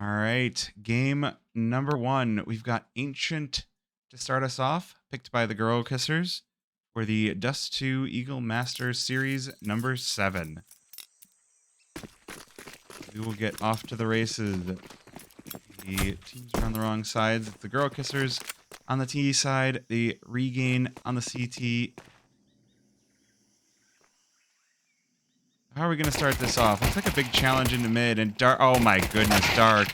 All right, game number one. We've got Ancient to start us off, picked by the Girl Kissers for the Dust2 Eagle Masters Series number 7. We will get off to the races. The teams are on the wrong sides. It's the Girl Kissers on the T side, the Regain on the CT. How are we going to start this off? Looks like a big challenge into mid, and Dark. Oh my goodness, Dark.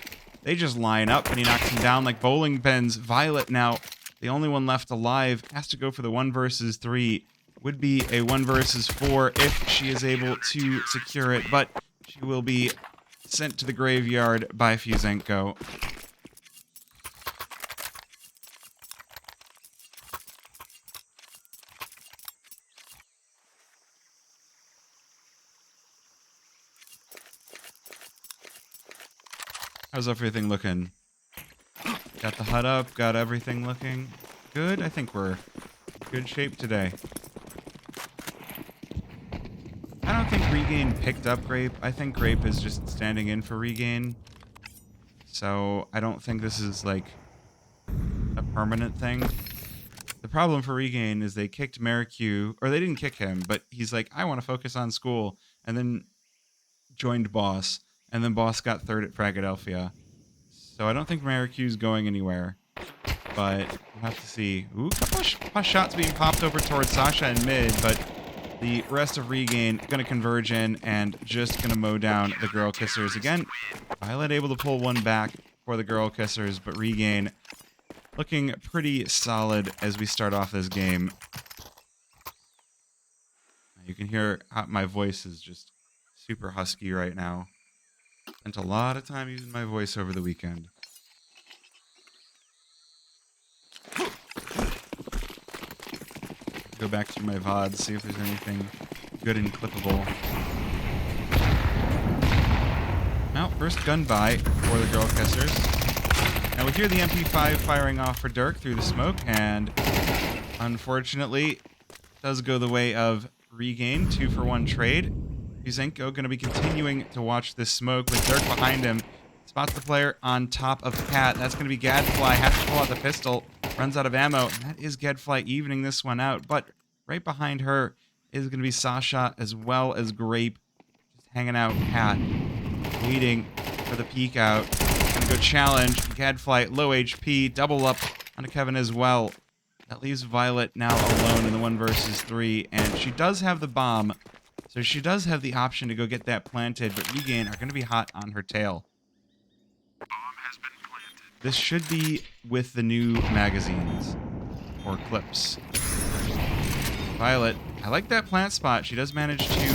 They just line up, and he knocks him down like bowling pins. Violet now, the only one left alive, has to go for the 1 versus 3. Would be a 1 versus 4 if she is able to secure it, but she will be sent to the graveyard by Fuzenko. How's everything looking? Got the HUD up, got everything looking good. I think we're in good shape today. I don't think Regain picked up Grape. I think Grape is just standing in for Regain. So I don't think this is like a permanent thing. The problem for Regain is they kicked Merrick, or they didn't kick him, but he's like, I want to focus on school, and then joined Boss, and then Boss got 3rd at Fragadelphia. So I don't think Merrick's going anywhere, but we'll have to see. Ooh, a couple of shots being popped over towards Sasha in mid, but the rest of Regain going to converge in and just going to mow down the Girl Kissers. Again, Violet able to pull one back for the Girl Kissers, but Regain looking pretty solid as we start off this game. You can hear my voice is just super husky right now. Spent a lot of time using my voice over the weekend. Go back through my VODs, see if there's anything good and clippable. Now, first gun buy for the Girl Kissers. Now we hear the MP5 firing off for Dirk through the smoke, and unfortunately, does go the way of Regain. 2-for-1 trade. Fuzenko going to be continuing to watch this smoke with Dirk behind him. Spots the player on top of Cat. That's going to be Gadfly. Has to pull out the pistol. Runs out of ammo. And that is Gadfly evening this one out. But right behind her is going to be Sasha as well as Grape. Just hanging out. Cat waiting for the peek out. Going to go challenge. Gadfly low HP. Double up onto Kevin as well. That leaves Violet now alone in the 1 versus 3. And she does have the bomb. So she does have the option to go get that planted, but Regain are going to be hot on her tail. Bomb has been planted. This should be with the new magazines or clips. Violet, I like that plant spot. She does manage to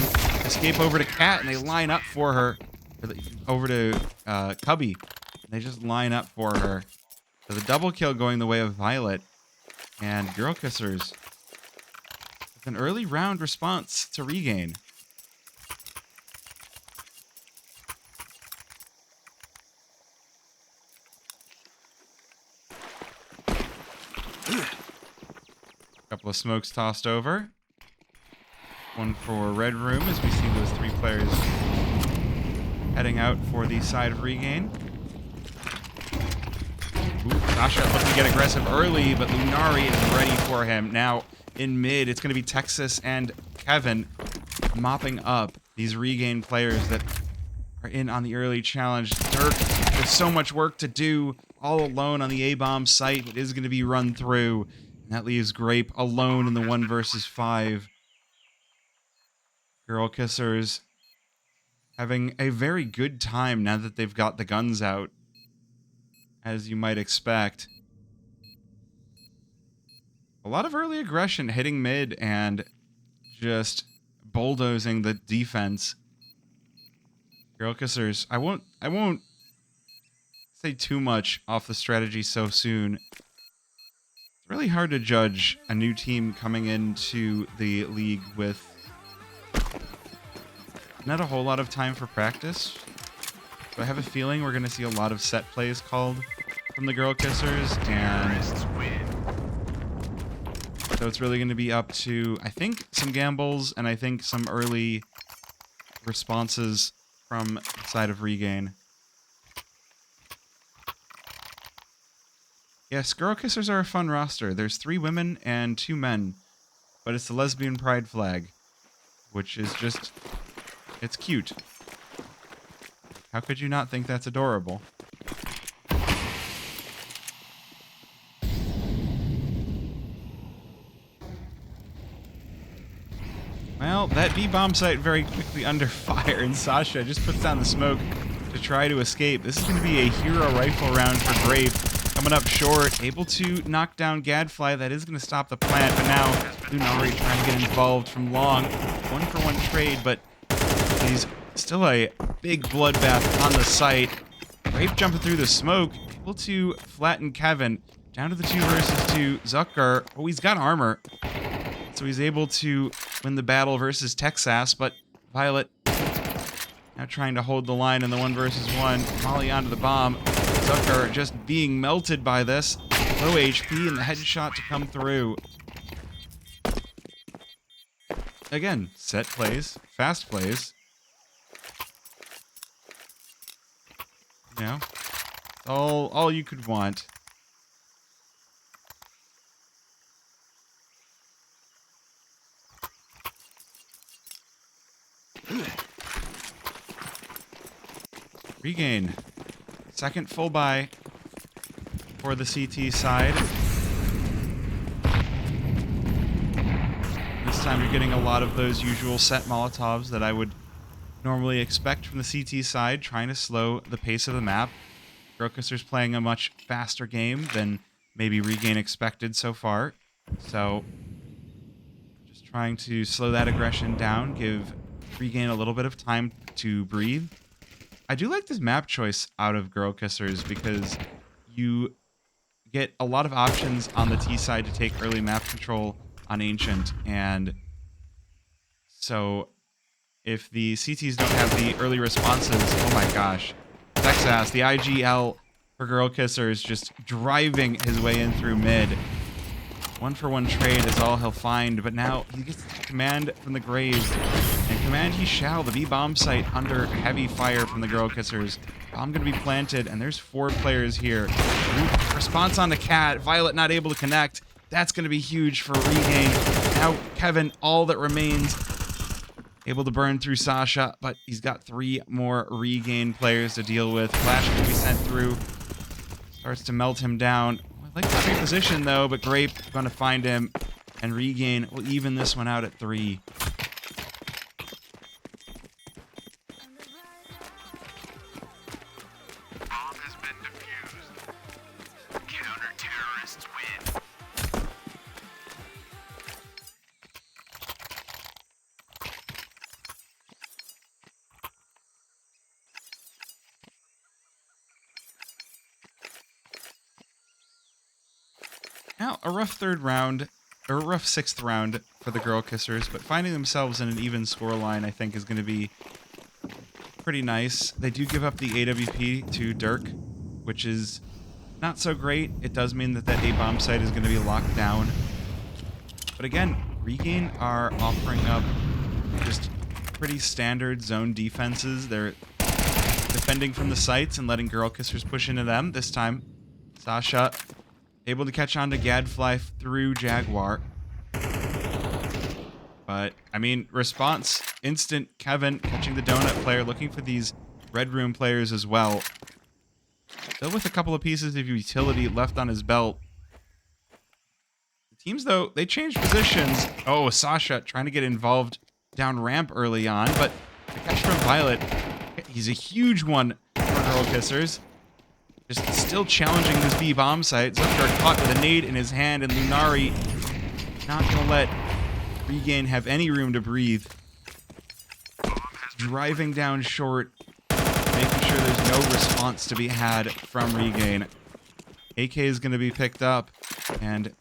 escape over to Cat, and they line up for her. Over to Cubby. They just line up for her. So the double kill going the way of Violet. And Girl Kissers with an early round response to Regain. Couple of smokes tossed over. One for Red Room as we see those 3 players heading out for the side of Regain. Ooh, Sasha looking to get aggressive early, but Lunari is ready for him. Now in mid, it's going to be Texas and Kevin mopping up these Regain players that are in on the early challenge. Dirk with so much work to do, all alone on the A-bomb site. It is going to be run through. And that leaves Grape alone in the 1 versus 5. Girl Kissers having a very good time now that they've got the guns out, as you might expect. A lot of early aggression hitting mid and just bulldozing the defense. Girl Kissers, I won't say too much off the strategy so soon. It's really hard to judge a new team coming into the league with not a whole lot of time for practice. So I have a feeling we're going to see a lot of set plays called from the Girl Kissers, and so it's really going to be up to, I think, some gambles and I think some early responses from the side of Regain. Yes, Girl Kissers are a fun roster. There's 3 women and 2 men, but it's the lesbian pride flag, which is just, it's cute. How could you not think that's adorable? Well, that B-bomb site very quickly under fire, and Sasha just puts down the smoke to try to escape. This is going to be a hero rifle round for Grape. Coming up short, able to knock down Gadfly. That is going to stop the plant, but now Lunari trying to get involved from long. 1-for-1 trade, but he's still a big bloodbath on the site. Grape jumping through the smoke, able to flatten Kevin. Down to the 2 versus 2. Zucker, oh, he's got armor, so he's able to win the battle versus Texas, but Violet now trying to hold the line in the 1 versus 1. Molly onto the bomb. Zucker just being melted by this. Low HP and the headshot to come through. Again, set plays, fast plays. You know, all you could want. Regain. Second full buy for the CT side. This time you're getting a lot of those usual set Molotovs that I would normally expect from the CT side, trying to slow the pace of the map. Grokisser's playing a much faster game than maybe Regain expected so far. So just trying to slow that aggression down, give Regain a little bit of time to breathe. I do like this map choice out of Girl Kissers because you get a lot of options on the T side to take early map control on Ancient, and so if the CTs don't have the early responses, oh my gosh. Texas, the IGL for Girl Kissers, just driving his way in through mid. 1-for-1 trade is all he'll find, but now he gets command from the grave. And command he shall. The B-bomb site under heavy fire from the Girl Kissers. Bomb going to be planted, and there's 4 players here. Response on the Cat. Violet not able to connect. That's going to be huge for Regain. Now Kevin, all that remains, able to burn through Sasha, but he's got 3 more Regain players to deal with. Flash can be sent through. Starts to melt him down. I like the free position, though, but Grape going to find him, and Regain will even this one out at 3. Bomb has been defused. Counter-terrorists win. Now, a rough 3rd round, or a rough 6th round for the Girl Kissers, but finding themselves in an even scoreline, I think, is going to be pretty nice. They do give up the AWP to Dirk, which is not so great. It does mean that that A-bomb site is going to be locked down. But again, Regain are offering up just pretty standard zone defenses. They're defending from the sites and letting Girl Kissers push into them. This time, Sasha able to catch on to Gadfly through Jaguar. But, I mean, response, instant. Kevin catching the donut player, looking for these Red Room players as well. Still with a couple of pieces of utility left on his belt. The teams, though, they changed positions. Oh, Sasha trying to get involved down ramp early on, but the catch from Violet, he's a huge one for Girl Kissers. Just still challenging this B-bomb site. Zucker caught with a nade in his hand, and Lunari not going to let Regain have any room to breathe. Driving down short, making sure there's no response to be had from Regain. AK is going to be picked up, and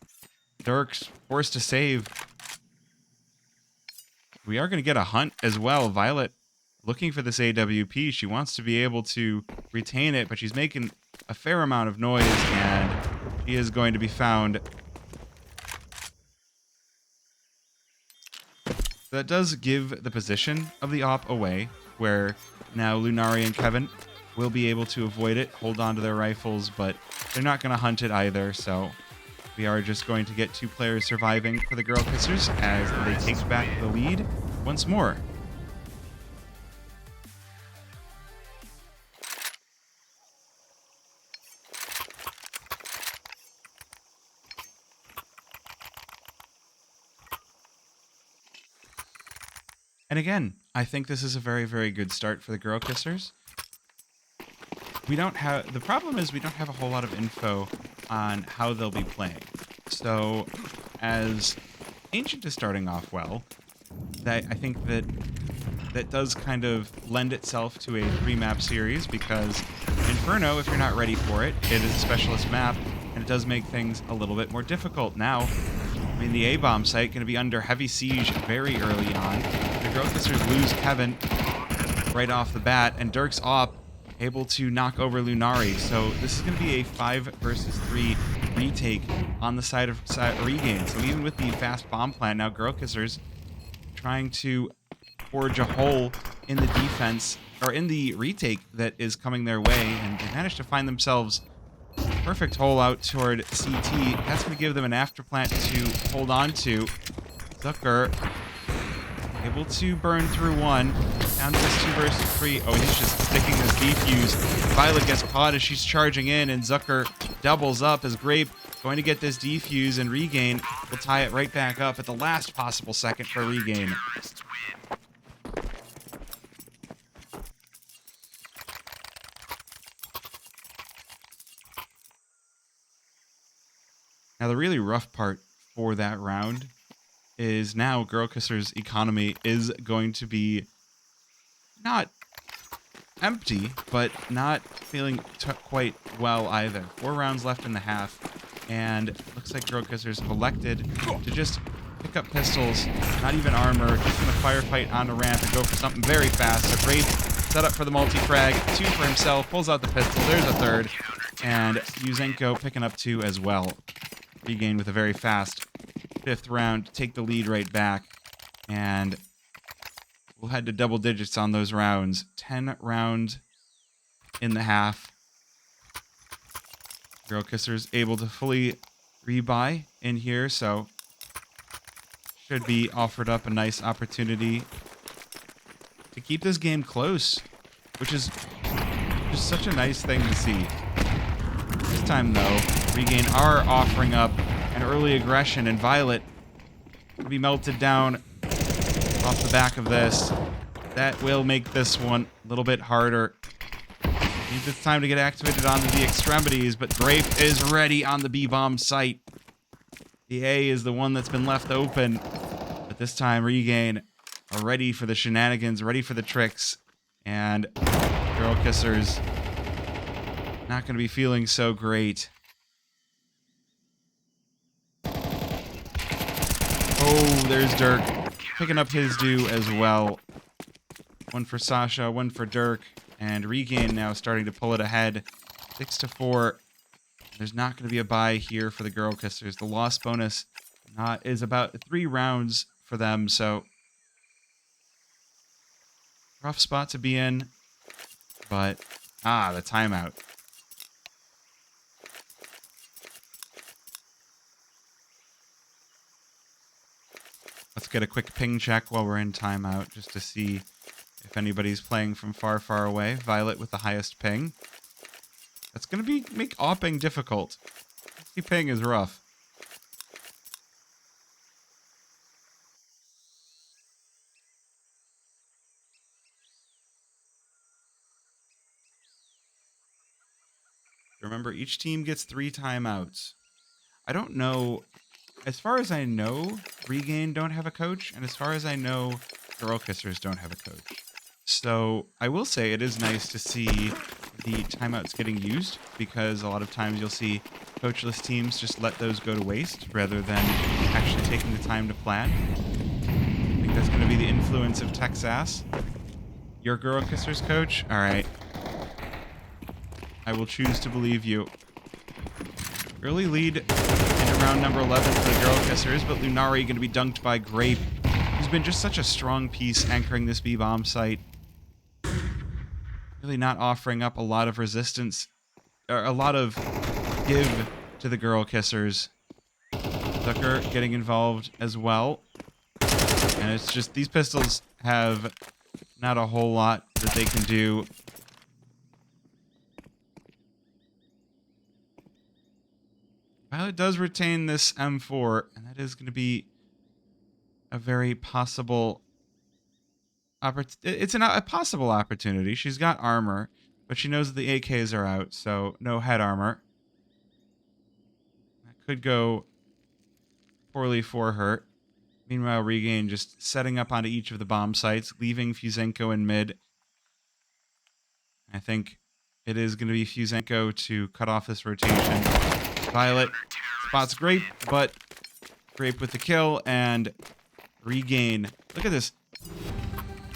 Dirk's forced to save. We are going to get a hunt as well. Violet looking for this AWP. She wants to be able to retain it, but she's making a fair amount of noise, and she is going to be found. That does give the position of the op away, where now Lunari and Kevin will be able to avoid it, hold on to their rifles, but they're not going to hunt it either, so we are just going to get 2 players surviving for the Girl Kissers as they take back the lead once more. And again, I think this is a very, very good start for the Girl Kissers. The problem is we don't have a whole lot of info on how they'll be playing. So, as Ancient is starting off well, I think that does kind of lend itself to a 3-map series, because Inferno, if you're not ready for it, it is a specialist map, and it does make things a little bit more difficult. Now, I mean, the A-bomb site going to be under heavy siege very early on. The Girl Kissers lose Kevin right off the bat, and Dirk's op able to knock over Lunari. So this is going to be a 5 versus 3 retake on the side of Regain. So even with the fast bomb plant, now Girl Kissers trying to forge a hole in the defense, or in the retake that is coming their way, and they managed to find themselves perfect hole out toward CT. That's going to give them an afterplant to hold on to. Zucker able to burn through one. Down to this 2 versus 3. Oh, he's just sticking this defuse. Violet gets caught as she's charging in, and Zucker doubles up as Grape going to get this defuse, and Regain will tie it right back up at the last possible second for Regain. Now, the really rough part for that round is now Girl Kisser's economy is going to be not empty, but not feeling quite well either. 4 rounds left in the half, and looks like Girl Kissers have elected to just pick up pistols, not even armor, just gonna firefight on the ramp and go for something very fast. So Grape set up for the multi-frag, 2 for himself, pulls out the pistol, there's a 3rd, and Yuzenko picking up 2 as well. Regain with a very fast 5th round to take the lead right back, and we'll head to double digits on those rounds. 10 rounds in the half. Girl Kissers able to fully rebuy in here, so should be offered up a nice opportunity to keep this game close, which is just such a nice thing to see. This time, though, Regain are offering up an early aggression, and Violet will be melted down off the back of this. That will make this one a little bit harder. Needs its time to get activated onto the extremities, but Grape is ready on the B-bomb site. The A is the one that's been left open, but this time Regain are ready for the shenanigans, ready for the tricks, and Girl Kissers not going to be feeling so great. Oh, there's Dirk picking up his due as well. 1 for Sasha, 1 for Dirk, and Regain now starting to pull it ahead. 6-4. There's not going to be a bye here for the Girl Kissers. The loss bonus is about 3 rounds for them, so rough spot to be in. But the timeout. Let's get a quick ping check while we're in timeout, just to see if anybody's playing from far, far away. Violet with the highest ping. That's going to make opping difficult. 50 ping is rough. Remember, each team gets 3 timeouts. I don't know. As far as I know, Regain don't have a coach, and as far as I know, Girl Kissers don't have a coach. So I will say it is nice to see the timeouts getting used, because a lot of times you'll see coachless teams just let those go to waste rather than actually taking the time to plan. I think that's going to be the influence of Texas. Your Girl Kissers coach? All right. I will choose to believe you. Early lead into round number 11 for the Girl Kissers, but Lunari going to be dunked by Grape, who's been just such a strong piece anchoring this B-bomb site. Really not offering up a lot of resistance, or a lot of give to the girl kissers. Zucker getting involved as well. And it's just these pistols have not a whole lot that they can do. Violet does retain this M4, and that is going to be a very possible it's a possible opportunity. She's got armor, but she knows that the AKs are out, so no head armor. That could go poorly for her. Meanwhile, Regain just setting up onto each of the bomb sites, leaving Fusenko in mid. I think it is going to be Fusenko to cut off this rotation. Violet spots Grape, but Grape with the kill, and Regain. Look at this.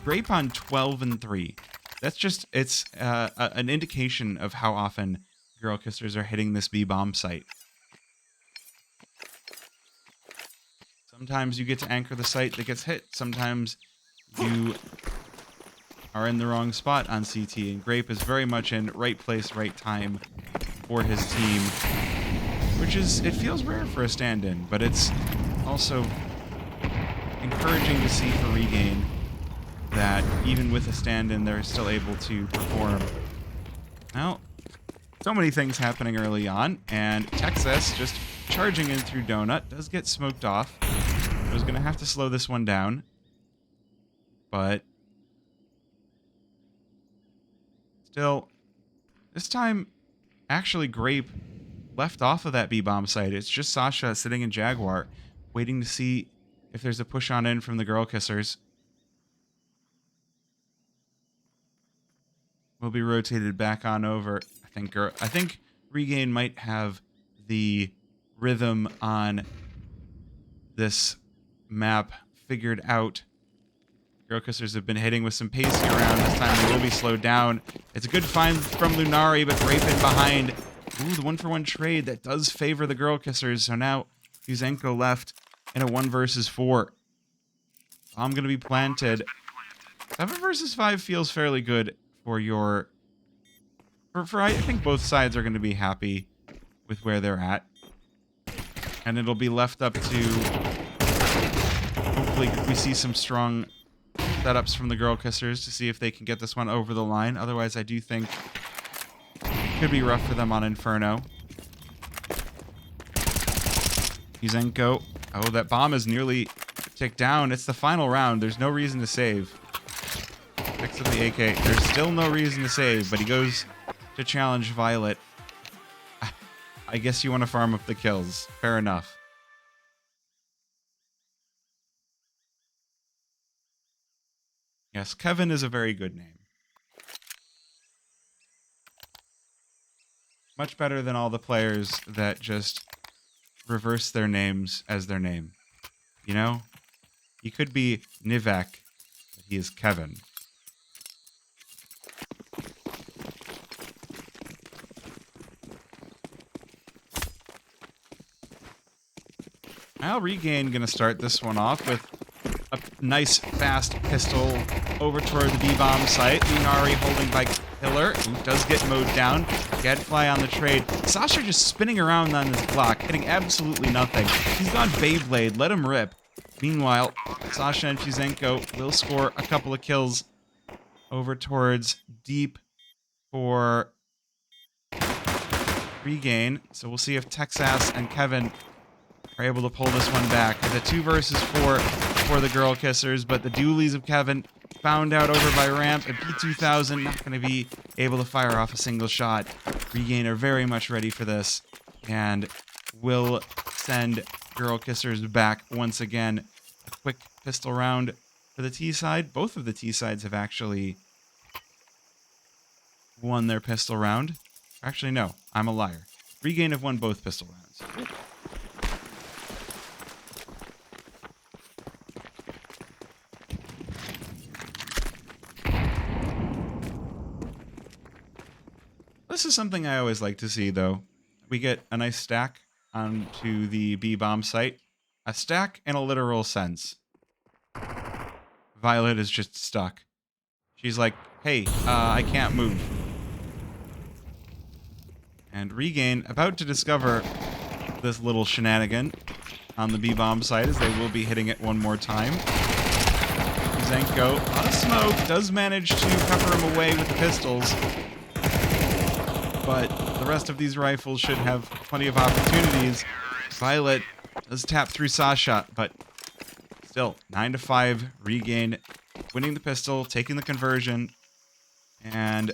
Grape on 12 and 3. That's just, it's an indication of how often girl kissers are hitting this B bomb site. Sometimes you get to anchor the site that gets hit. Sometimes you are in the wrong spot on CT, and Grape is very much in right place, right time for his team, which is, it feels rare for a stand-in, but it's also encouraging to see for Regain that even with a stand-in, they're still able to perform. Now, so many things happening early on, and Texas just charging in through Donut does get smoked off. I was going to have to slow this one down, but still, this time, actually Grape left off of that B-bomb site. It's just Sasha sitting in Jaguar, waiting to see if there's a push on in from the girl kissers. Will be rotated back on over. I think Regain might have the rhythm on this map figured out. Girl kissers have been hitting with some pacing around. This time they will be slowed down. It's a good find from Lunari, but Grape in behind. Ooh, the 1-for-1 trade that does favor the girl kissers. So now Fusenko left in a 1 versus 4. Bomb going to be planted. 7 versus 5 feels fairly good for your... For I think both sides are going to be happy with where they're at. And it'll be left up to... Hopefully we see some strong setups from the girl kissers to see if they can get this one over the line. Otherwise, I do think it could be rough for them on Inferno. Fusenko. Oh, that bomb is nearly ticked down. It's the final round. There's no reason to save. Picks up the AK. There's still no reason to save, but he goes to challenge Violet. I guess you want to farm up the kills. Fair enough. Yes, Kevin is a very good name. Much better than all the players that just reverse their names as their name. You know? He could be Nivek, but he is Kevin. Now Regain gonna start this one off with a nice fast pistol over toward the B-bomb site. Lunari holding by Killer, who does get mowed down. Gadfly on the trade. Sasha just spinning around on his block, hitting absolutely nothing. He's gone Beyblade, let him rip. Meanwhile, Sasha and Fusenko will score a couple of kills over towards deep for Regain. So we'll see if Texas and Kevin are able to pull this one back. It's a 2 versus 4 for the girl kissers, but the dualies of Kevin found out over by Ramp, and P2000 not going to be able to fire off a single shot. Regain are very much ready for this, and will send girl kissers back once again. A quick pistol round for the T side. Both of the T sides have actually won their pistol round. Actually, no, I'm a liar. Regain have won both pistol rounds. This is something I always like to see, though. We get a nice stack onto the B-bomb site. A stack in a literal sense. Violet is just stuck. She's like, hey, I can't move. And Regain about to discover this little shenanigan on the B-bomb site, as they will be hitting it one more time. Zenko, a lot of smoke, does manage to cover him away with the pistols. But the rest of these rifles should have plenty of opportunities. Violet does tap through Sasha, but still, 9-5, Regain winning the pistol, taking the conversion, and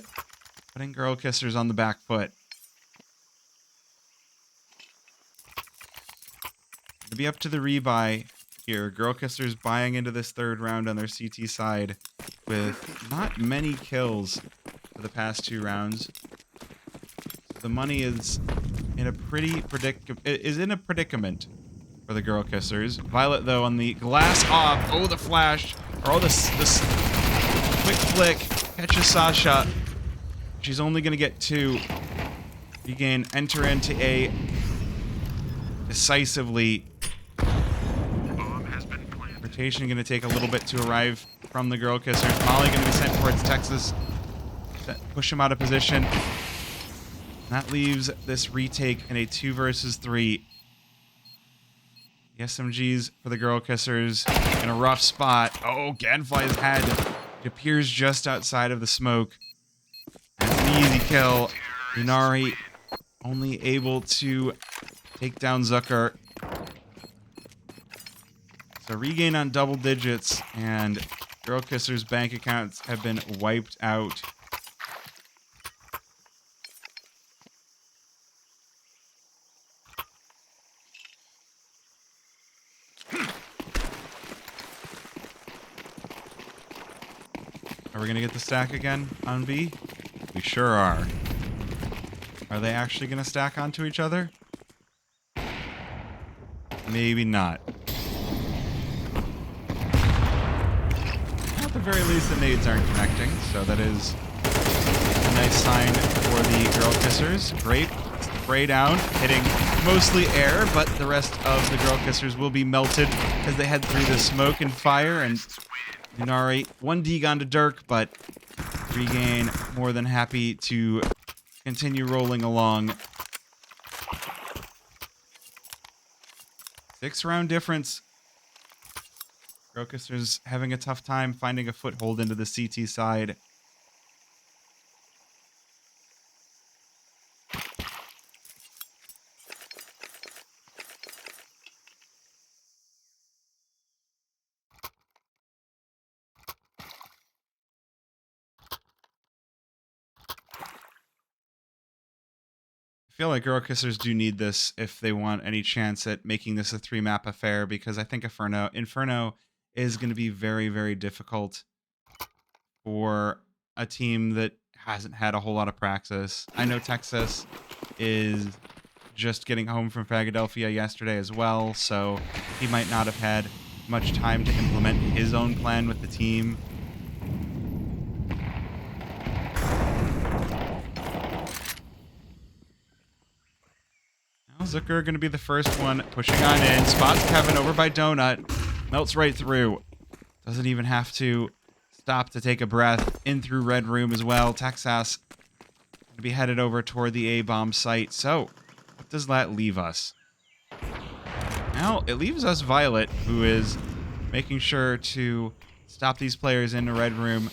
putting Girl Kissers on the back foot. It'll be up to the rebuy here. Girl Kissers buying into this third round on their CT side with not many kills for the past 2 rounds. The money is in a predicament for the Girl Kissers. Violet, though, on the glass off. Oh, the flash. Or this quick flick catches Sasha. She's only going to get 2. Regain enter into A decisively. Rotation going to take a little bit to arrive from the Girl Kissers. Molly going to be sent towards Texas. Push him out of position. That leaves this retake in a 2 versus 3. The SMGs for the Girl Kissers in a rough spot. Oh, Gadfly's head. It appears just outside of the smoke. That's an easy kill. Inari only able to take down Zucker. So Regain on double digits, and Girl Kissers' bank accounts have been wiped out. Are we going to get the stack again on B? We sure are. Are they actually going to stack onto each other? Maybe not. At the very least, the nades aren't connecting, so that is a nice sign for the Girl Kissers. Grape, spray down, hitting mostly air, but the rest of the Girl Kissers will be melted as they head through the smoke and fire, and Inari, 1 deg to Dirk, but Regain more than happy to continue rolling along. 6-round difference. Girl Kissers having a tough time finding a foothold into the CT side. I feel like Girl Kissers do need this if they want any chance at making this a 3-map affair, because I think Inferno is going to be very, very difficult for a team that hasn't had a whole lot of practice. I know Texas is just getting home from Philadelphia yesterday as well, so he might not have had much time to implement his own plan with the team. Zucker going to be the first one pushing on in. Spots Kevin over by Donut. Melts right through. Doesn't even have to stop to take a breath. In through Red Room as well. Texas going to be headed over toward the A-bomb site. So, what does that leave us? Now, it leaves us Violet, who is making sure to stop these players into Red Room.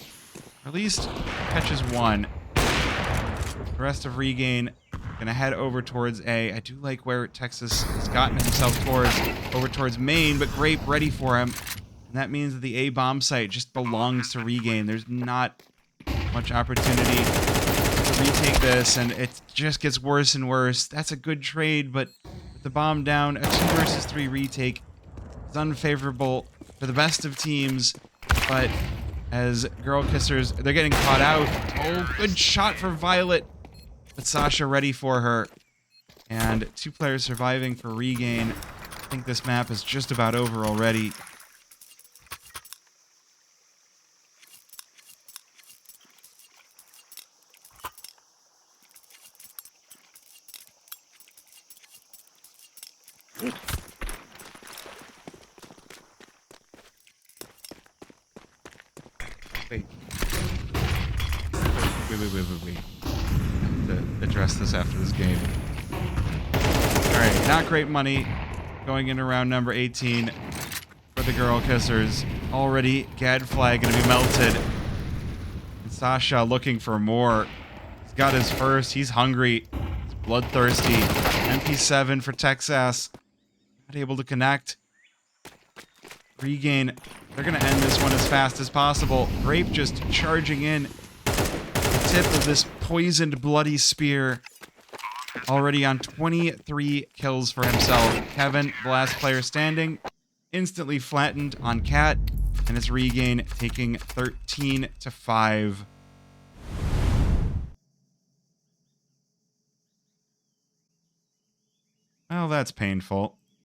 Or at least catches one. The rest of Regain gonna head over towards A. I do like where Texas has gotten himself over towards main, but Grape ready for him. And that means that the A bomb site just belongs to Regain. There's not much opportunity to retake this, and it just gets worse and worse. That's a good trade, but with the bomb down, a 2 versus 3 retake is unfavorable for the best of teams, but as Girl Kissers, they're getting caught out. Oh, good shot for Violet. But Sasha ready for her. And 2 players surviving for Regain. I think this map is just about over already. Wait. address this after this game. Alright, not great money going into round number 18 for the Girl Kissers. Already, Gadfly gonna be melted. And Sasha looking for more. He's got his first. He's hungry. He's bloodthirsty. MP7 for Texas. Not able to connect. Regain. They're gonna end this one as fast as possible. Grape just charging in. The tip of this poisoned bloody spear. Already on 23 kills for himself. Kevin, the last player standing, instantly flattened on Cat, and his Regain taking 13-5. Well, that's painful.